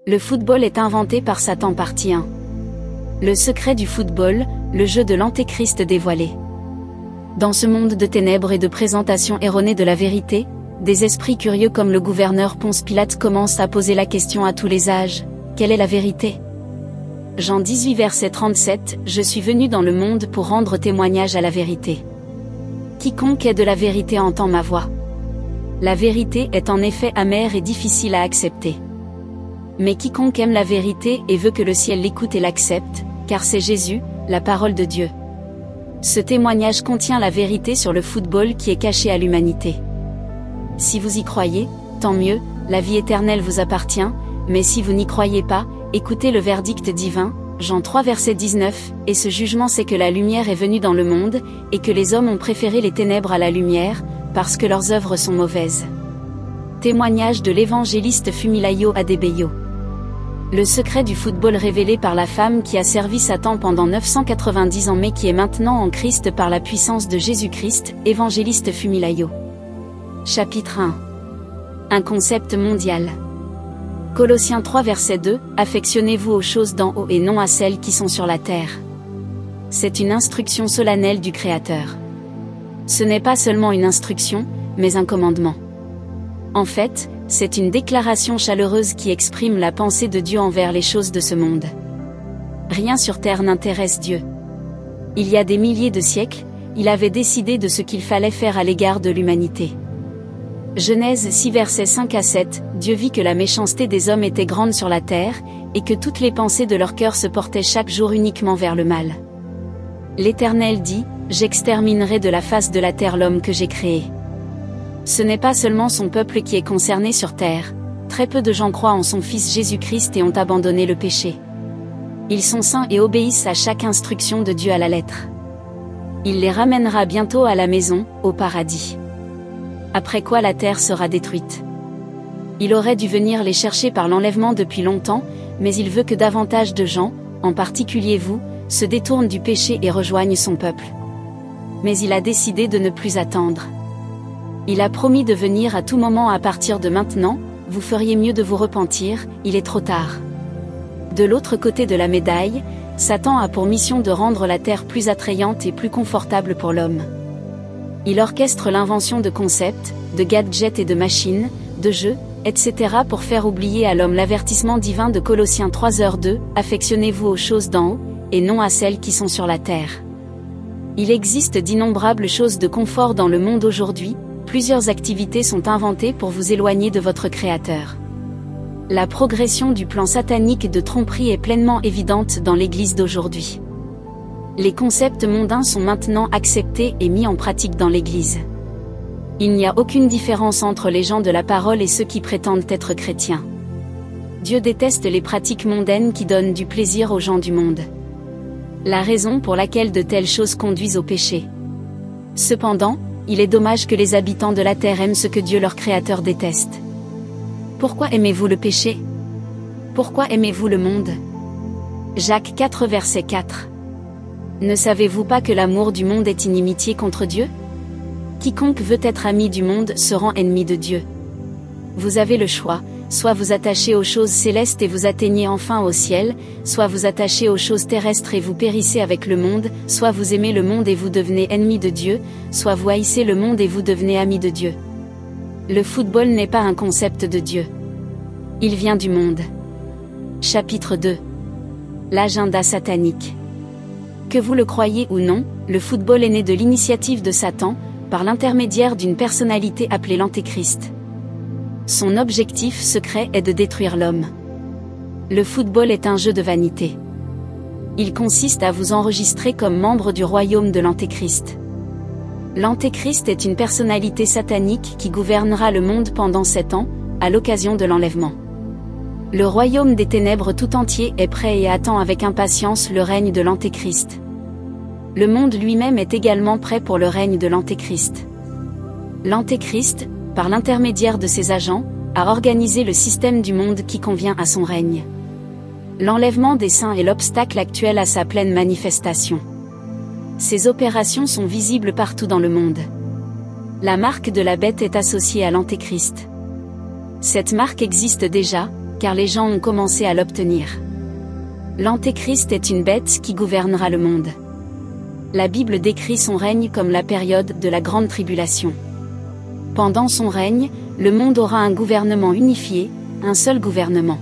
Le football est inventé par Satan partie 1. Le secret du football, le jeu de l'antéchrist dévoilé. Dans ce monde de ténèbres et de présentation erronée de la vérité, des esprits curieux comme le gouverneur Ponce Pilate commencent à poser la question à tous les âges, quelle est la vérité? Jean 18 verset 37, je suis venu dans le monde pour rendre témoignage à la vérité. Quiconque est de la vérité entend ma voix. La vérité est en effet amère et difficile à accepter. Mais quiconque aime la vérité et veut que le ciel l'écoute et l'accepte, car c'est Jésus, la parole de Dieu. Ce témoignage contient la vérité sur le football qui est caché à l'humanité. Si vous y croyez, tant mieux, la vie éternelle vous appartient, mais si vous n'y croyez pas, écoutez le verdict divin, Jean 3 verset 19, et ce jugement c'est que la lumière est venue dans le monde, et que les hommes ont préféré les ténèbres à la lumière, parce que leurs œuvres sont mauvaises. Témoignage de l'évangéliste Fumilayo Adebayo. Le secret du football révélé par la femme qui a servi Satan pendant 990 ans mais qui est maintenant en Christ par la puissance de Jésus-Christ, évangéliste Fumilayo. Chapitre 1. Un concept mondial. Colossiens 3 verset 2, affectionnez-vous aux choses d'en haut et non à celles qui sont sur la terre. C'est une instruction solennelle du Créateur. Ce n'est pas seulement une instruction, mais un commandement. En fait, c'est une déclaration chaleureuse qui exprime la pensée de Dieu envers les choses de ce monde. Rien sur terre n'intéresse Dieu. Il y a des milliers de siècles, il avait décidé de ce qu'il fallait faire à l'égard de l'humanité. Genèse 6 versets 5 à 7, Dieu vit que la méchanceté des hommes était grande sur la terre, et que toutes les pensées de leur cœur se portaient chaque jour uniquement vers le mal. L'Éternel dit, j'exterminerai de la face de la terre l'homme que j'ai créé. Ce n'est pas seulement son peuple qui est concerné sur terre, très peu de gens croient en son Fils Jésus-Christ et ont abandonné le péché. Ils sont saints et obéissent à chaque instruction de Dieu à la lettre. Il les ramènera bientôt à la maison, au paradis. Après quoi la terre sera détruite. Il aurait dû venir les chercher par l'enlèvement depuis longtemps, mais il veut que davantage de gens, en particulier vous, se détournent du péché et rejoignent son peuple. Mais il a décidé de ne plus attendre. Il a promis de venir à tout moment à partir de maintenant, vous feriez mieux de vous repentir, il est trop tard. De l'autre côté de la médaille, Satan a pour mission de rendre la terre plus attrayante et plus confortable pour l'homme. Il orchestre l'invention de concepts, de gadgets et de machines, de jeux, etc. pour faire oublier à l'homme l'avertissement divin de Colossiens 3:2, affectionnez-vous aux choses d'en haut, et non à celles qui sont sur la terre. Il existe d'innombrables choses de confort dans le monde aujourd'hui. Plusieurs activités sont inventées pour vous éloigner de votre Créateur. La progression du plan satanique de tromperie est pleinement évidente dans l'Église d'aujourd'hui. Les concepts mondains sont maintenant acceptés et mis en pratique dans l'Église. Il n'y a aucune différence entre les gens de la parole et ceux qui prétendent être chrétiens. Dieu déteste les pratiques mondaines qui donnent du plaisir aux gens du monde. La raison pour laquelle de telles choses conduisent au péché. Cependant, il est dommage que les habitants de la terre aiment ce que Dieu leur Créateur déteste. Pourquoi aimez-vous le péché? Pourquoi aimez-vous le monde? Jacques 4 verset 4. Ne savez-vous pas que l'amour du monde est inimitié contre Dieu? Quiconque veut être ami du monde se rend ennemi de Dieu. Vous avez le choix, soit vous attachez aux choses célestes et vous atteignez enfin au ciel, soit vous attachez aux choses terrestres et vous périssez avec le monde, soit vous aimez le monde et vous devenez ennemi de Dieu, soit vous haïssez le monde et vous devenez ami de Dieu. Le football n'est pas un concept de Dieu. Il vient du monde. Chapitre 2. L'agenda satanique. Que vous le croyez ou non, le football est né de l'initiative de Satan, par l'intermédiaire d'une personnalité appelée l'Antéchrist. Son objectif secret est de détruire l'homme. Le football est un jeu de vanité. Il consiste à vous enregistrer comme membre du royaume de l'Antéchrist. L'Antéchrist est une personnalité satanique qui gouvernera le monde pendant 7 ans, à l'occasion de l'enlèvement. Le royaume des ténèbres tout entier est prêt et attend avec impatience le règne de l'Antéchrist. Le monde lui-même est également prêt pour le règne de l'Antéchrist. L'Antéchrist, par l'intermédiaire de ses agents, a organisé le système du monde qui convient à son règne. L'enlèvement des saints est l'obstacle actuel à sa pleine manifestation. Ces opérations sont visibles partout dans le monde. La marque de la bête est associée à l'Antéchrist. Cette marque existe déjà, car les gens ont commencé à l'obtenir. L'Antéchrist est une bête qui gouvernera le monde. La Bible décrit son règne comme la période de la grande tribulation. Pendant son règne, le monde aura un gouvernement unifié, un seul gouvernement.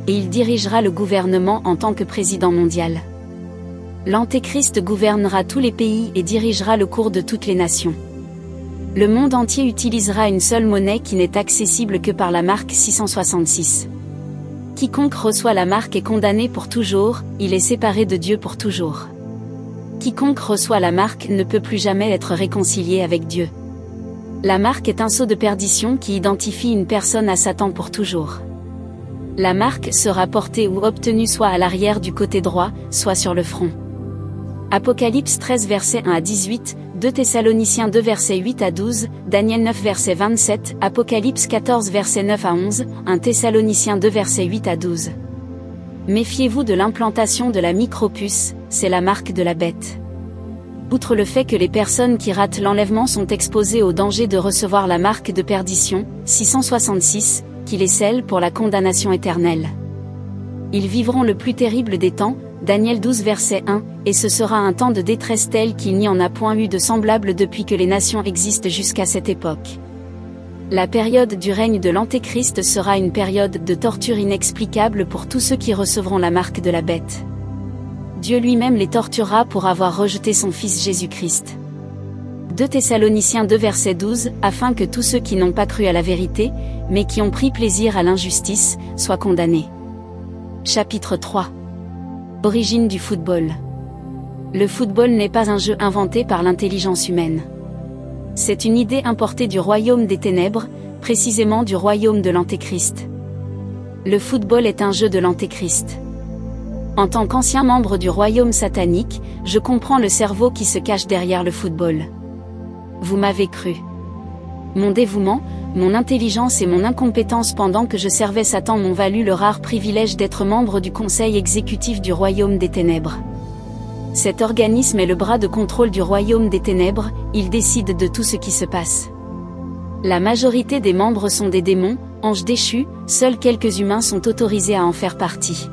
Et il dirigera le gouvernement en tant que président mondial. L'Antéchrist gouvernera tous les pays et dirigera le cours de toutes les nations. Le monde entier utilisera une seule monnaie qui n'est accessible que par la marque 666. Quiconque reçoit la marque est condamné pour toujours, il est séparé de Dieu pour toujours. Quiconque reçoit la marque ne peut plus jamais être réconcilié avec Dieu. La marque est un sceau de perdition qui identifie une personne à Satan pour toujours. La marque sera portée ou obtenue soit à l'arrière du côté droit, soit sur le front. Apocalypse 13 versets 1 à 18, 2 Thessaloniciens 2 versets 8 à 12, Daniel 9 verset 27, Apocalypse 14 versets 9 à 11, 1 Thessaloniciens 2 versets 8 à 12. Méfiez-vous de l'implantation de la micropuce, c'est la marque de la bête. Outre le fait que les personnes qui ratent l'enlèvement sont exposées au danger de recevoir la marque de perdition, 666, qui les scelle pour la condamnation éternelle. Ils vivront le plus terrible des temps, Daniel 12 verset 1, et ce sera un temps de détresse tel qu'il n'y en a point eu de semblable depuis que les nations existent jusqu'à cette époque. La période du règne de l'Antéchrist sera une période de torture inexplicable pour tous ceux qui recevront la marque de la bête. Dieu lui-même les torturera pour avoir rejeté son Fils Jésus-Christ. 2 Thessaloniciens 2 verset 12, afin que tous ceux qui n'ont pas cru à la vérité, mais qui ont pris plaisir à l'injustice, soient condamnés. Chapitre 3. Origine du football. Le football n'est pas un jeu inventé par l'intelligence humaine. C'est une idée importée du royaume des ténèbres, précisément du royaume de l'Antéchrist. Le football est un jeu de l'Antéchrist. En tant qu'ancien membre du royaume satanique, je comprends le cerveau qui se cache derrière le football. Vous m'avez cru. Mon dévouement, mon intelligence et mon incompétence pendant que je servais Satan m'ont valu le rare privilège d'être membre du conseil exécutif du royaume des ténèbres. Cet organisme est le bras de contrôle du royaume des ténèbres, il décide de tout ce qui se passe. La majorité des membres sont des démons, anges déchus, seuls quelques humains sont autorisés à en faire partie.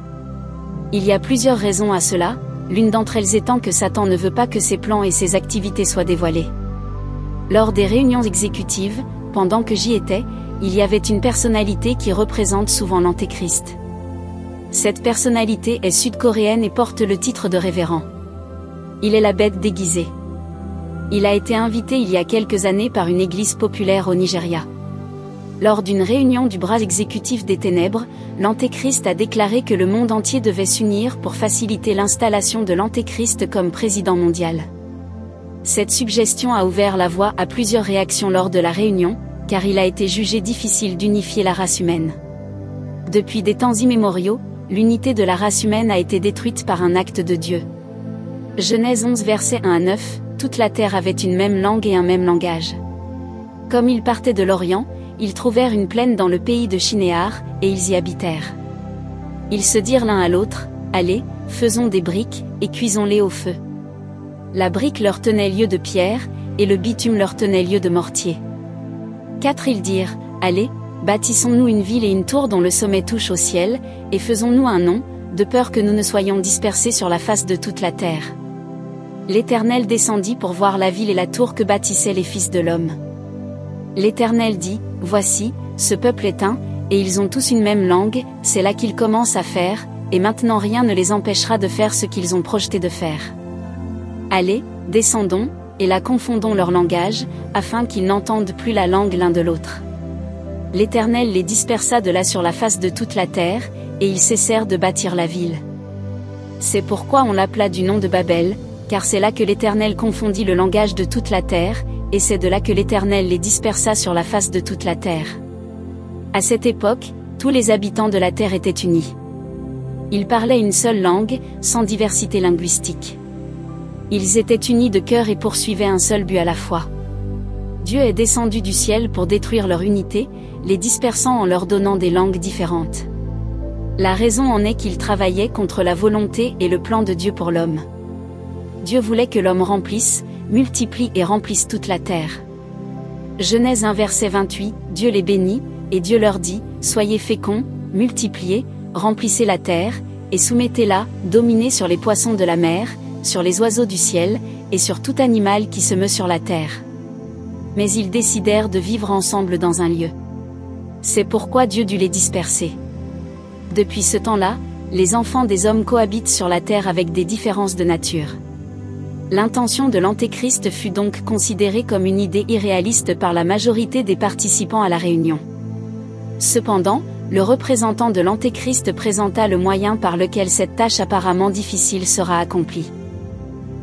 Il y a plusieurs raisons à cela, l'une d'entre elles étant que Satan ne veut pas que ses plans et ses activités soient dévoilés. Lors des réunions exécutives, pendant que j'y étais, il y avait une personnalité qui représente souvent l'Antéchrist. Cette personnalité est sud-coréenne et porte le titre de révérend. Il est la bête déguisée. Il a été invité il y a quelques années par une église populaire au Nigeria. Lors d'une réunion du bras exécutif des ténèbres, l'Antéchrist a déclaré que le monde entier devait s'unir pour faciliter l'installation de l'Antéchrist comme président mondial. Cette suggestion a ouvert la voie à plusieurs réactions lors de la réunion, car il a été jugé difficile d'unifier la race humaine. Depuis des temps immémoriaux, l'unité de la race humaine a été détruite par un acte de Dieu. Genèse 11 versets 1 à 9, toute la terre avait une même langue et un même langage. Comme ils partaient de l'Orient, ils trouvèrent une plaine dans le pays de Shinéar, et ils y habitèrent. Ils se dirent l'un à l'autre, allez, faisons des briques, et cuisons-les au feu. La brique leur tenait lieu de pierre, et le bitume leur tenait lieu de mortier. 4 Ils dirent, allez, bâtissons-nous une ville et une tour dont le sommet touche au ciel, et faisons-nous un nom, de peur que nous ne soyons dispersés sur la face de toute la terre. L'Éternel descendit pour voir la ville et la tour que bâtissaient les fils de l'homme. L'Éternel dit, voici, ce peuple est un, et ils ont tous une même langue, c'est là qu'ils commencent à faire, et maintenant rien ne les empêchera de faire ce qu'ils ont projeté de faire. Allez, descendons, et là confondons leur langage, afin qu'ils n'entendent plus la langue l'un de l'autre. L'Éternel les dispersa de là sur la face de toute la terre, et ils cessèrent de bâtir la ville. C'est pourquoi on l'appela du nom de Babel, car c'est là que l'Éternel confondit le langage de toute la terre, et c'est de là que l'Éternel les dispersa sur la face de toute la terre. À cette époque, tous les habitants de la terre étaient unis. Ils parlaient une seule langue, sans diversité linguistique. Ils étaient unis de cœur et poursuivaient un seul but à la fois. Dieu est descendu du ciel pour détruire leur unité, les dispersant en leur donnant des langues différentes. La raison en est qu'ils travaillaient contre la volonté et le plan de Dieu pour l'homme. Dieu voulait que l'homme remplisse, multiplie et remplisse toute la terre. Genèse 1 verset 28, Dieu les bénit, et Dieu leur dit, soyez féconds, multipliez, remplissez la terre, et soumettez-la, dominez sur les poissons de la mer, sur les oiseaux du ciel, et sur tout animal qui se meut sur la terre. Mais ils décidèrent de vivre ensemble dans un lieu. C'est pourquoi Dieu dut les disperser. Depuis ce temps-là, les enfants des hommes cohabitent sur la terre avec des différences de nature. L'intention de l'Antéchrist fut donc considérée comme une idée irréaliste par la majorité des participants à la réunion. Cependant, le représentant de l'Antéchrist présenta le moyen par lequel cette tâche apparemment difficile sera accomplie.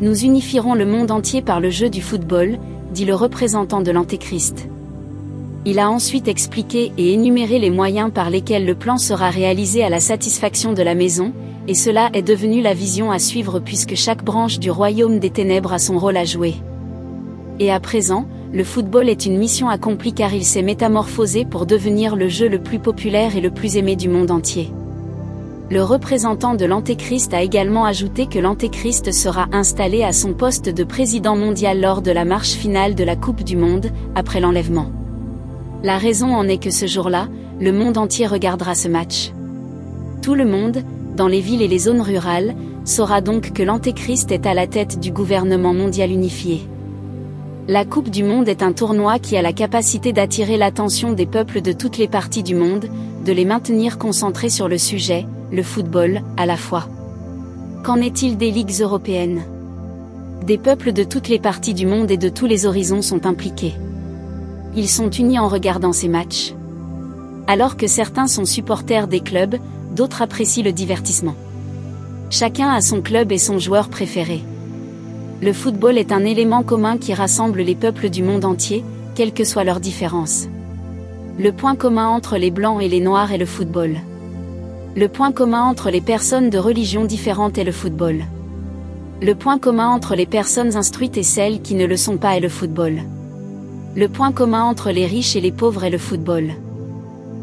Nous unifierons le monde entier par le jeu du football, dit le représentant de l'Antéchrist. Il a ensuite expliqué et énuméré les moyens par lesquels le plan sera réalisé à la satisfaction de la maison, et cela est devenu la vision à suivre puisque chaque branche du royaume des ténèbres a son rôle à jouer. Et à présent, le football est une mission accomplie car il s'est métamorphosé pour devenir le jeu le plus populaire et le plus aimé du monde entier. Le représentant de l'Antéchrist a également ajouté que l'Antéchrist sera installé à son poste de président mondial lors de la marche finale de la Coupe du Monde, après l'enlèvement. La raison en est que ce jour-là, le monde entier regardera ce match. Tout le monde, dans les villes et les zones rurales, saura donc que l'Antéchrist est à la tête du gouvernement mondial unifié. La Coupe du Monde est un tournoi qui a la capacité d'attirer l'attention des peuples de toutes les parties du monde, de les maintenir concentrés sur le sujet, le football, à la fois. Qu'en est-il des ligues européennes? Des peuples de toutes les parties du monde et de tous les horizons sont impliqués. Ils sont unis en regardant ces matchs. Alors que certains sont supporters des clubs, d'autres apprécient le divertissement. Chacun a son club et son joueur préféré. Le football est un élément commun qui rassemble les peuples du monde entier, quelles que soient leurs différences. Le point commun entre les blancs et les noirs est le football. Le point commun entre les personnes de religions différentes est le football. Le point commun entre les personnes instruites et celles qui ne le sont pas est le football. Le point commun entre les riches et les pauvres est le football.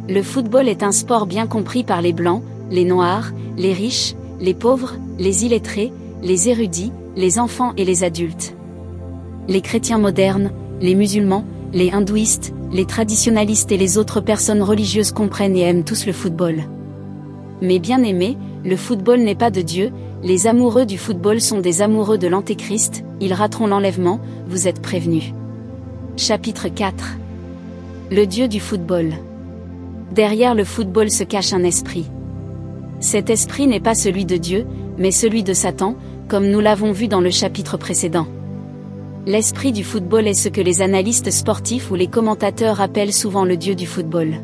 Le football est un sport bien compris par les blancs, les noirs, les riches, les pauvres, les illettrés, les érudits, les enfants et les adultes. Les chrétiens modernes, les musulmans, les hindouistes, les traditionalistes et les autres personnes religieuses comprennent et aiment tous le football. Mais bien aimés, le football n'est pas de Dieu, les amoureux du football sont des amoureux de l'Antéchrist, ils rateront l'enlèvement, vous êtes prévenus. Chapitre 4. Le Dieu du football. Derrière le football se cache un esprit. Cet esprit n'est pas celui de Dieu, mais celui de Satan, comme nous l'avons vu dans le chapitre précédent. L'esprit du football est ce que les analystes sportifs ou les commentateurs appellent souvent le Dieu du football.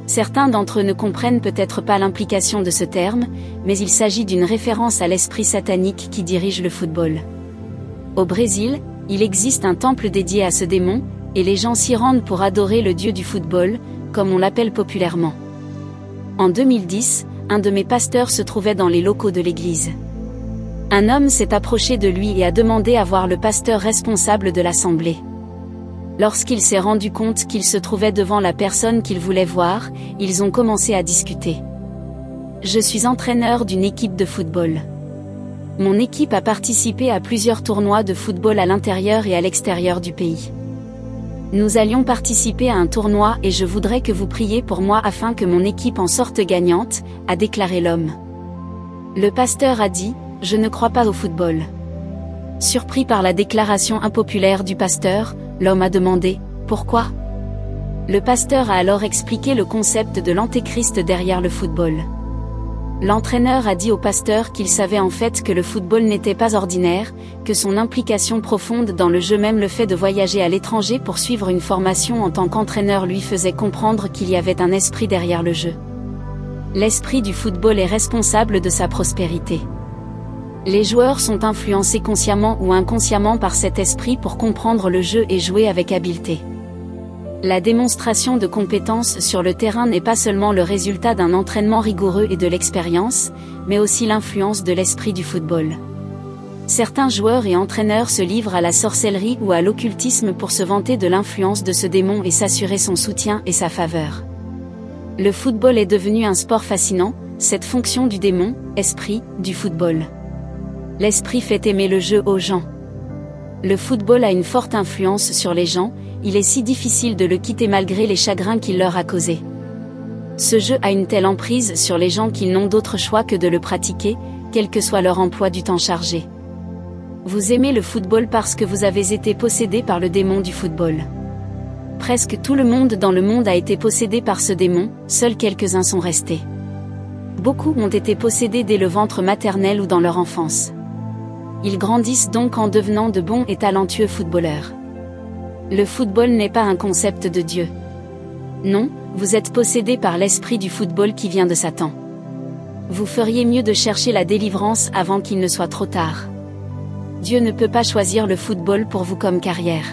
Certains d'entre eux ne comprennent peut-être pas l'implication de ce terme, mais il s'agit d'une référence à l'esprit satanique qui dirige le football. Au Brésil, il existe un temple dédié à ce démon, et les gens s'y rendent pour adorer le Dieu du football, comme on l'appelle populairement. En 2010, un de mes pasteurs se trouvait dans les locaux de l'église. Un homme s'est approché de lui et a demandé à voir le pasteur responsable de l'assemblée. Lorsqu'il s'est rendu compte qu'il se trouvait devant la personne qu'il voulait voir, ils ont commencé à discuter. Je suis entraîneur d'une équipe de football. Mon équipe a participé à plusieurs tournois de football à l'intérieur et à l'extérieur du pays. Nous allions participer à un tournoi et je voudrais que vous priez pour moi afin que mon équipe en sorte gagnante, a déclaré l'homme. Le pasteur a dit, je ne crois pas au football. Surpris par la déclaration impopulaire du pasteur, l'homme a demandé, pourquoi? Le pasteur a alors expliqué le concept de l'antéchrist derrière le football. L'entraîneur a dit au pasteur qu'il savait en fait que le football n'était pas ordinaire, que son implication profonde dans le jeu, même le fait de voyager à l'étranger pour suivre une formation en tant qu'entraîneur, lui faisait comprendre qu'il y avait un esprit derrière le jeu. L'esprit du football est responsable de sa prospérité. Les joueurs sont influencés consciemment ou inconsciemment par cet esprit pour comprendre le jeu et jouer avec habileté. La démonstration de compétences sur le terrain n'est pas seulement le résultat d'un entraînement rigoureux et de l'expérience, mais aussi l'influence de l'esprit du football. Certains joueurs et entraîneurs se livrent à la sorcellerie ou à l'occultisme pour se vanter de l'influence de ce démon et s'assurer son soutien et sa faveur. Le football est devenu un sport fascinant, cette fonction du démon, esprit, du football. L'esprit fait aimer le jeu aux gens. Le football a une forte influence sur les gens, il est si difficile de le quitter malgré les chagrins qu'il leur a causés. Ce jeu a une telle emprise sur les gens qu'ils n'ont d'autre choix que de le pratiquer, quel que soit leur emploi du temps chargé. Vous aimez le football parce que vous avez été possédé par le démon du football. Presque tout le monde dans le monde a été possédé par ce démon, seuls quelques-uns sont restés. Beaucoup ont été possédés dès le ventre maternel ou dans leur enfance. Ils grandissent donc en devenant de bons et talentueux footballeurs. Le football n'est pas un concept de Dieu. Non, vous êtes possédé par l'esprit du football qui vient de Satan. Vous feriez mieux de chercher la délivrance avant qu'il ne soit trop tard. Dieu ne peut pas choisir le football pour vous comme carrière.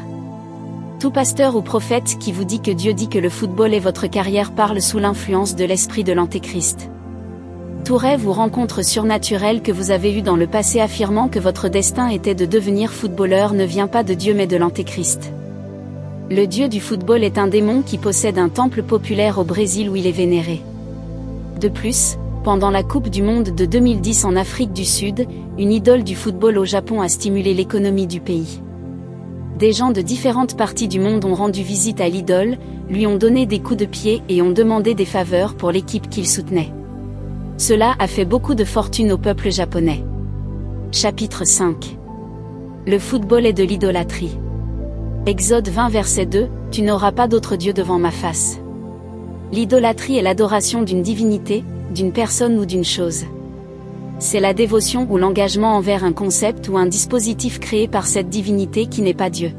Tout pasteur ou prophète qui vous dit que Dieu dit que le football est votre carrière parle sous l'influence de l'esprit de l'Antéchrist. Tout rêve ou rencontre surnaturelle que vous avez eu dans le passé affirmant que votre destin était de devenir footballeur ne vient pas de Dieu mais de l'Antéchrist. Le dieu du football est un démon qui possède un temple populaire au Brésil où il est vénéré. De plus, pendant la Coupe du Monde de 2010 en Afrique du Sud, une idole du football au Japon a stimulé l'économie du pays. Des gens de différentes parties du monde ont rendu visite à l'idole, lui ont donné des coups de pied et ont demandé des faveurs pour l'équipe qu'ils soutenaient. Cela a fait beaucoup de fortune au peuple japonais. Chapitre 5. Le football est de l'idolâtrie. Exode 20 verset 2, « Tu n'auras pas d'autre Dieu devant ma face ». L'idolâtrie est l'adoration d'une divinité, d'une personne ou d'une chose. C'est la dévotion ou l'engagement envers un concept ou un dispositif créé par cette divinité qui n'est pas Dieu.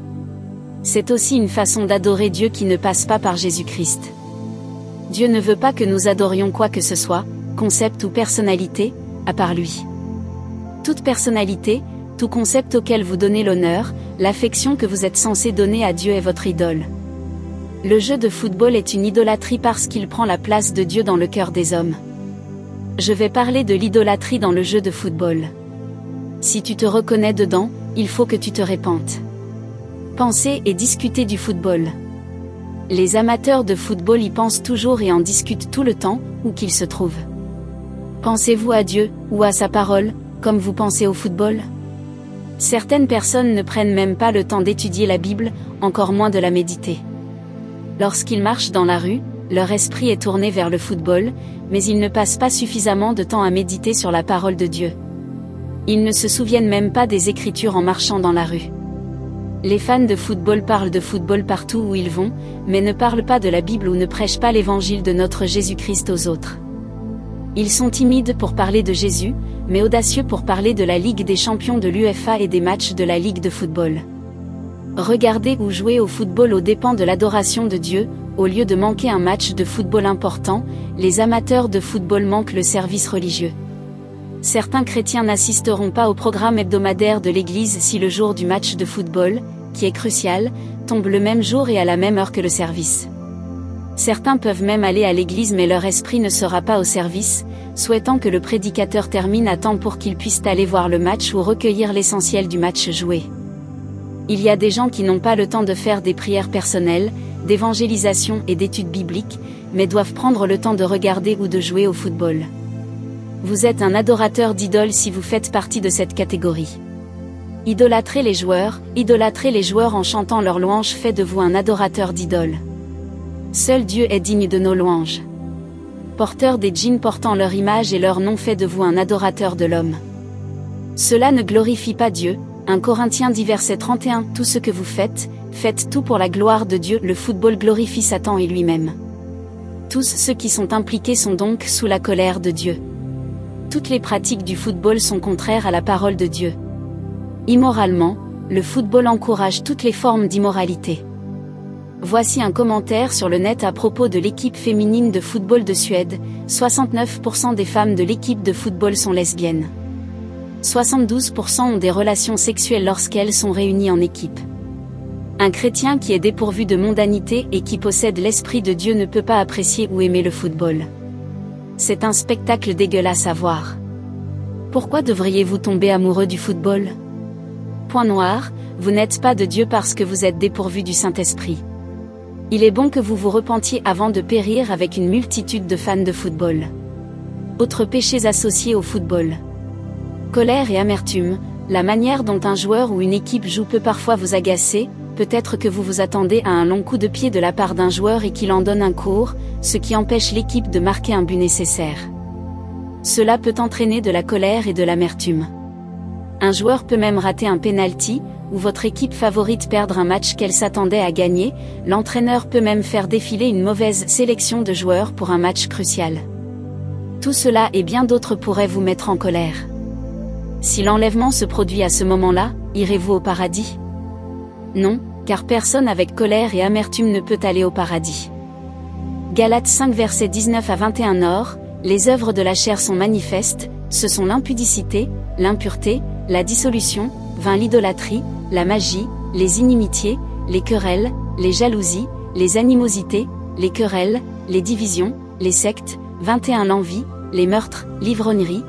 C'est aussi une façon d'adorer Dieu qui ne passe pas par Jésus-Christ. Dieu ne veut pas que nous adorions quoi que ce soit, concept ou personnalité, à part lui. Toute personnalité, tout concept auquel vous donnez l'honneur, l'affection que vous êtes censé donner à Dieu est votre idole. Le jeu de football est une idolâtrie parce qu'il prend la place de Dieu dans le cœur des hommes. Je vais parler de l'idolâtrie dans le jeu de football. Si tu te reconnais dedans, il faut que tu te répandes. Pensez et discutez du football. Les amateurs de football y pensent toujours et en discutent tout le temps, où qu'ils se trouvent. Pensez-vous à Dieu, ou à sa parole, comme vous pensez au football ? Certaines personnes ne prennent même pas le temps d'étudier la Bible, encore moins de la méditer. Lorsqu'ils marchent dans la rue, leur esprit est tourné vers le football, mais ils ne passent pas suffisamment de temps à méditer sur la parole de Dieu. Ils ne se souviennent même pas des Écritures en marchant dans la rue. Les fans de football parlent de football partout où ils vont, mais ne parlent pas de la Bible ou ne prêchent pas l'évangile de notre Jésus-Christ aux autres. Ils sont timides pour parler de Jésus, mais audacieux pour parler de la Ligue des champions de l'UEFA et des matchs de la Ligue de football. Regarder ou jouer au football aux dépens de l'adoration de Dieu, au lieu de manquer un match de football important, les amateurs de football manquent le service religieux. Certains chrétiens n'assisteront pas au programme hebdomadaire de l'église si le jour du match de football, qui est crucial, tombe le même jour et à la même heure que le service. Certains peuvent même aller à l'église mais leur esprit ne sera pas au service, souhaitant que le prédicateur termine à temps pour qu'ils puissent aller voir le match ou recueillir l'essentiel du match joué. Il y a des gens qui n'ont pas le temps de faire des prières personnelles, d'évangélisation et d'études bibliques, mais doivent prendre le temps de regarder ou de jouer au football. Vous êtes un adorateur d'idoles si vous faites partie de cette catégorie. Idolâtrer les joueurs en chantant leurs louanges fait de vous un adorateur d'idoles. Seul Dieu est digne de nos louanges. Porteurs des djinns portant leur image et leur nom fait de vous un adorateur de l'homme. Cela ne glorifie pas Dieu. 1 Corinthiens 10 verset 31. Tout ce que vous faites, faites tout pour la gloire de Dieu. Le football glorifie Satan et lui-même. Tous ceux qui sont impliqués sont donc sous la colère de Dieu. Toutes les pratiques du football sont contraires à la parole de Dieu. Immoralement, le football encourage toutes les formes d'immoralité. Voici un commentaire sur le net à propos de l'équipe féminine de football de Suède. 69% des femmes de l'équipe de football sont lesbiennes. 72% ont des relations sexuelles lorsqu'elles sont réunies en équipe. Un chrétien qui est dépourvu de mondanité et qui possède l'Esprit de Dieu ne peut pas apprécier ou aimer le football. C'est un spectacle dégueulasse à voir. Pourquoi devriez-vous tomber amoureux du football ? Point noir, vous n'êtes pas de Dieu parce que vous êtes dépourvu du Saint-Esprit. Il est bon que vous vous repentiez avant de périr avec une multitude de fans de football. Autres péchés associés au football. Colère et amertume, la manière dont un joueur ou une équipe joue peut parfois vous agacer, peut-être que vous vous attendez à un long coup de pied de la part d'un joueur et qu'il en donne un court, ce qui empêche l'équipe de marquer un but nécessaire. Cela peut entraîner de la colère et de l'amertume. Un joueur peut même rater un penalty, ou votre équipe favorite perdre un match qu'elle s'attendait à gagner, l'entraîneur peut même faire défiler une mauvaise sélection de joueurs pour un match crucial. Tout cela et bien d'autres pourraient vous mettre en colère. Si l'enlèvement se produit à ce moment-là, irez-vous au paradis? Non, car personne avec colère et amertume ne peut aller au paradis. Galates 5 versets 19 à 21 Or, les œuvres de la chair sont manifestes, ce sont l'impudicité, l'impureté, la dissolution, l'idolâtrie, la magie, les inimitiés, les querelles, les jalousies, les animosités, les querelles, les divisions, les sectes, 21 l'envie, les meurtres, l'ivrognerie,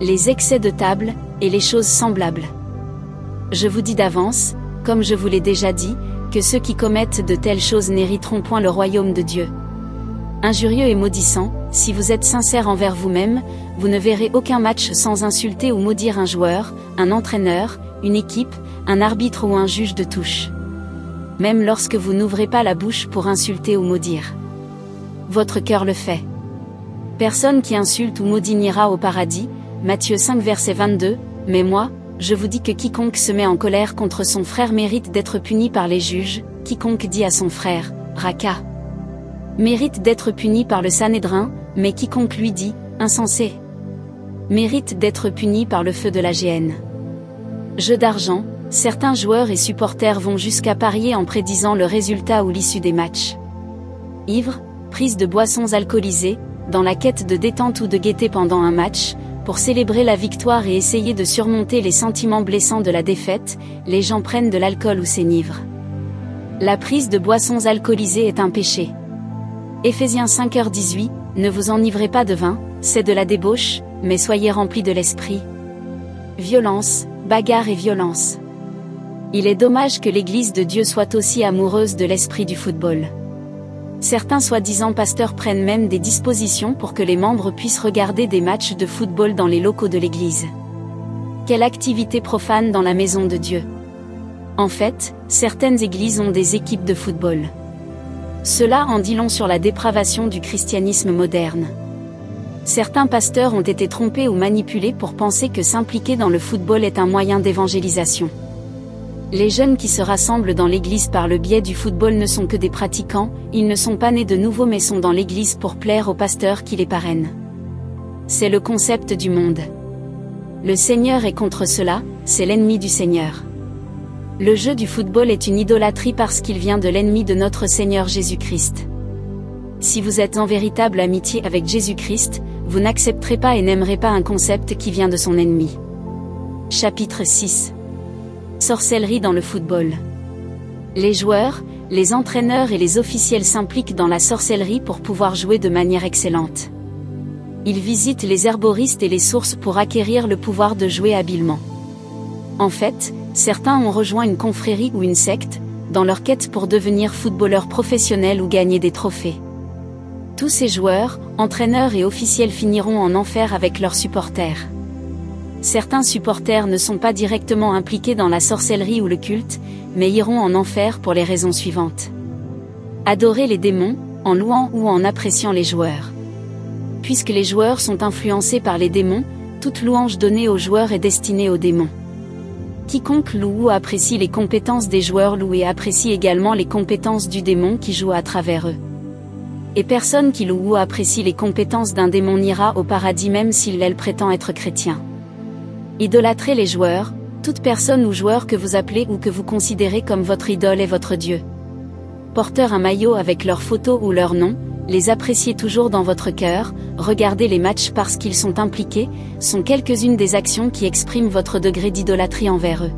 les excès de table, et les choses semblables. Je vous dis d'avance, comme je vous l'ai déjà dit, que ceux qui commettent de telles choses n'hériteront point le royaume de Dieu. Injurieux et maudissant, si vous êtes sincère envers vous-même, vous ne verrez aucun match sans insulter ou maudire un joueur, un entraîneur, une équipe, un arbitre ou un juge de touche. Même lorsque vous n'ouvrez pas la bouche pour insulter ou maudire. Votre cœur le fait. Personne qui insulte ou maudit n'ira au paradis, Matthieu 5 verset 22, mais moi, je vous dis que quiconque se met en colère contre son frère mérite d'être puni par les juges, quiconque dit à son frère, Raka, mérite d'être puni par le Sanhédrin, mais quiconque lui dit, insensé, mérite d'être puni par le feu de la géhenne. Jeu d'argent, certains joueurs et supporters vont jusqu'à parier en prédisant le résultat ou l'issue des matchs. Ivres, prise de boissons alcoolisées, dans la quête de détente ou de gaieté pendant un match, pour célébrer la victoire et essayer de surmonter les sentiments blessants de la défaite, les gens prennent de l'alcool ou s'enivrent. La prise de boissons alcoolisées est un péché. Éphésiens 5h18, ne vous enivrez pas de vin, c'est de la débauche, mais soyez remplis de l'esprit. Violence, bagarre et violence. Il est dommage que l'Église de Dieu soit aussi amoureuse de l'esprit du football. Certains soi-disant pasteurs prennent même des dispositions pour que les membres puissent regarder des matchs de football dans les locaux de l'Église. Quelle activité profane dans la maison de Dieu! En fait, certaines églises ont des équipes de football. Cela en dit long sur la dépravation du christianisme moderne. Certains pasteurs ont été trompés ou manipulés pour penser que s'impliquer dans le football est un moyen d'évangélisation. Les jeunes qui se rassemblent dans l'église par le biais du football ne sont que des pratiquants, ils ne sont pas nés de nouveau mais sont dans l'église pour plaire aux pasteurs qui les parrainent. C'est le concept du monde. Le Seigneur est contre cela, c'est l'ennemi du Seigneur. Le jeu du football est une idolâtrie parce qu'il vient de l'ennemi de notre Seigneur Jésus-Christ. Si vous êtes en véritable amitié avec Jésus-Christ, vous n'accepterez pas et n'aimerez pas un concept qui vient de son ennemi. Chapitre 6. Sorcellerie dans le football. Les joueurs, les entraîneurs et les officiels s'impliquent dans la sorcellerie pour pouvoir jouer de manière excellente. Ils visitent les herboristes et les sources pour acquérir le pouvoir de jouer habilement. En fait, certains ont rejoint une confrérie ou une secte, dans leur quête pour devenir footballeurs professionnels ou gagner des trophées. Tous ces joueurs, entraîneurs et officiels finiront en enfer avec leurs supporters. Certains supporters ne sont pas directement impliqués dans la sorcellerie ou le culte, mais iront en enfer pour les raisons suivantes. Adorer les démons, en louant ou en appréciant les joueurs. Puisque les joueurs sont influencés par les démons, toute louange donnée aux joueurs est destinée aux démons. Quiconque loue ou apprécie les compétences des joueurs loue et apprécie également les compétences du démon qui joue à travers eux. Et personne qui loue ou apprécie les compétences d'un démon n'ira au paradis même s'il prétend être chrétien. Idolâtrez les joueurs, toute personne ou joueur que vous appelez ou que vous considérez comme votre idole est votre Dieu. Porteur un maillot avec leur photo ou leur nom, les appréciez toujours dans votre cœur, regardez les matchs parce qu'ils sont impliqués, sont quelques-unes des actions qui expriment votre degré d'idolâtrie envers eux.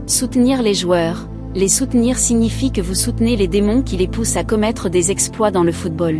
Soutenir les joueurs, les soutenir signifie que vous soutenez les démons qui les poussent à commettre des exploits dans le football.